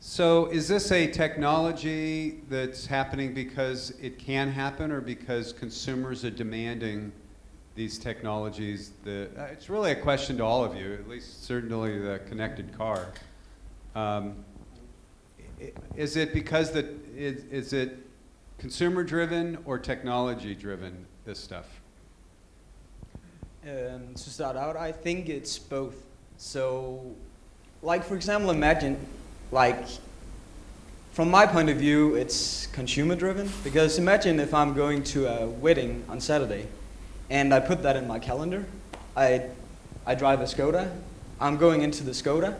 So is this a technology that's happening because it can happen, or because consumers are demanding these technologies? It's really a question to all of you, at least certainly the connected car. Is it because is it consumer driven or technology driven, this stuff? To start out, I think it's both. So, like for example, imagine, like, from my point of view, it's consumer driven, because imagine if I'm going to a wedding on Saturday and I put that in my calendar. I drive a Skoda, I'm going into the Skoda,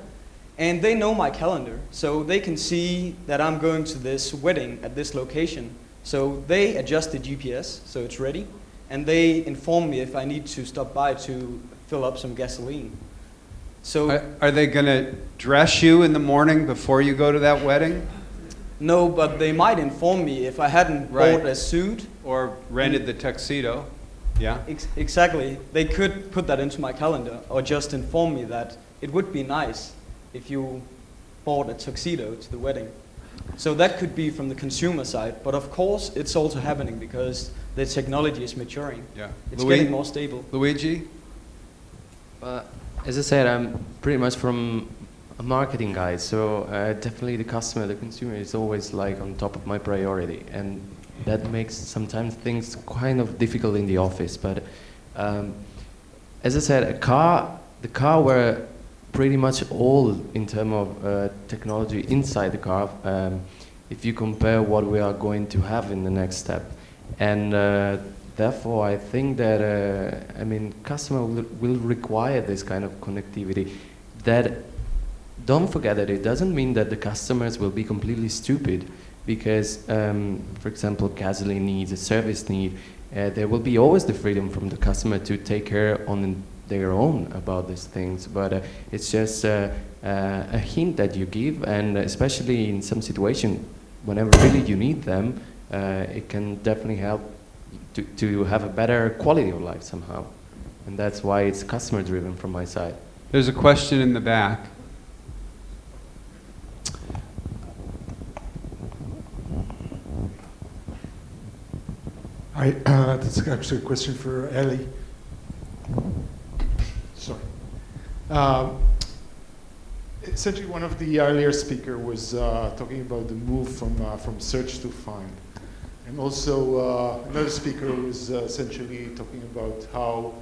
and they know my calendar, so they can see that I'm going to this wedding at this location. So they adjust the GPS so it's ready, and they inform me if I need to stop by to fill up some gasoline. So are they going to dress you in the morning before you go to that wedding? No, but they might inform me if I hadn't bought a suit. Or rented the tuxedo. Yeah. Exactly. They could put that into my calendar, or just inform me that it would be nice if you bought a tuxedo to the wedding. So that could be from the consumer side, but of course it's also happening because the technology is maturing. Yeah. It's getting more stable. Luigi? As I said, I'm pretty much from a marketing guy, so definitely the customer, the consumer is always like on top of my priority, and that makes sometimes things kind of difficult in the office. But as I said, the car were pretty much all in terms of technology inside the car, if you compare what we are going to have in the next step. And therefore, I think that customer will require this kind of connectivity. That, don't forget that it doesn't mean that the customers will be completely stupid, because, for example, gasoline needs, a service need, there will be always the freedom from the customer to take care on their own about these things. But it's just a hint that you give, and especially in some situation, whenever really you need them, it can definitely help to have a better quality of life somehow. And that's why it's customer driven from my side. There's a question in the back. Hi, that's actually a question for Eli. Sorry. Essentially, one of the earlier speakers was talking about the move from search to find. And also, another speaker was essentially talking about how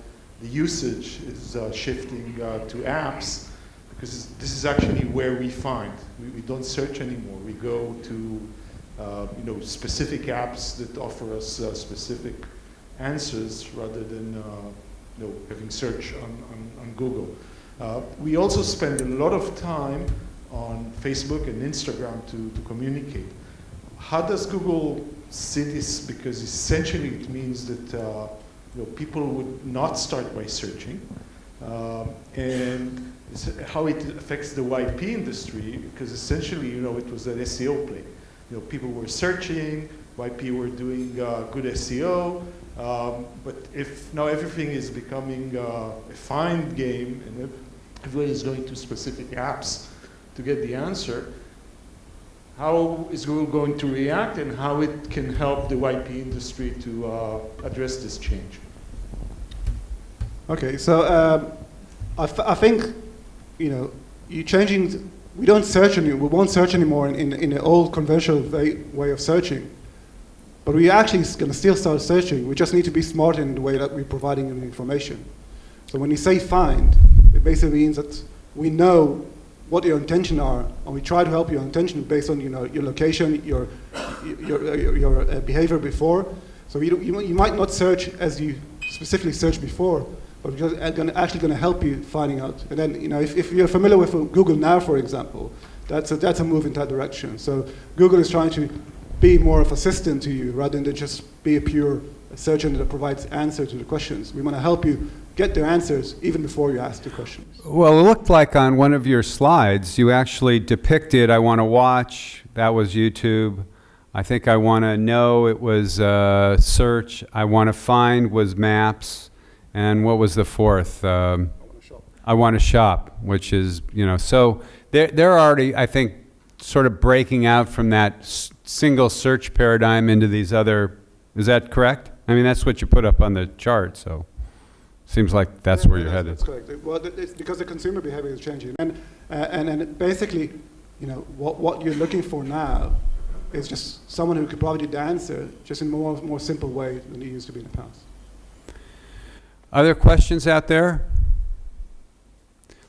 the usage is shifting to apps, because this is actually where we find. We don't search anymore. We go to specific apps that offer us specific answers rather than having search on Google. We also spend a lot of time on Facebook and Instagram to communicate. How does Google see this? Because essentially it means that people would not start by searching, and how it affects the YP industry, because essentially it was an SEO play. People were searching, YP were doing good SEO, but if now everything is becoming a find game and everybody is going to specific apps to get the answer, how is Google going to react, and how it can help the YP industry to address this change? Okay, so I think you're changing. We don't search anymore. We won't search anymore in an old conventional way of searching. But we actually going to still start searching. We just need to be smart in the way that we're providing the information. So when you say find, it basically means that we know what your intentions are, and we try to help your intention based on your location, your behavior before. So you might not search as you specifically searched before, but we're actually going to help you finding out. And then, if you're familiar with Google Now, for example, that's a move in that direction. So Google is trying to be more of an assistant to you rather than just be a pure search engine that provides answers to the questions. We want to help you get the answers even before you ask the questions. Well, it looked like on one of your slides, you actually depicted, I want to watch, that was YouTube. I think I want to know, it was search. I want to find was maps. And what was the fourth? I want to shop, which is, so they're already, I think, sort of breaking out from that single search paradigm into these other, is that correct? I mean, that's what you put up on the chart, so seems like that's where you're headed. That's correct. Well, it's because the consumer behavior is changing. And basically, you know, what you're looking for now is just someone who could probably do the answer just in a more simple way than it used to be in the past. Other questions out there?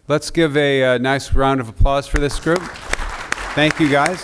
Let's give a nice round of applause for this group. Thank you, guys.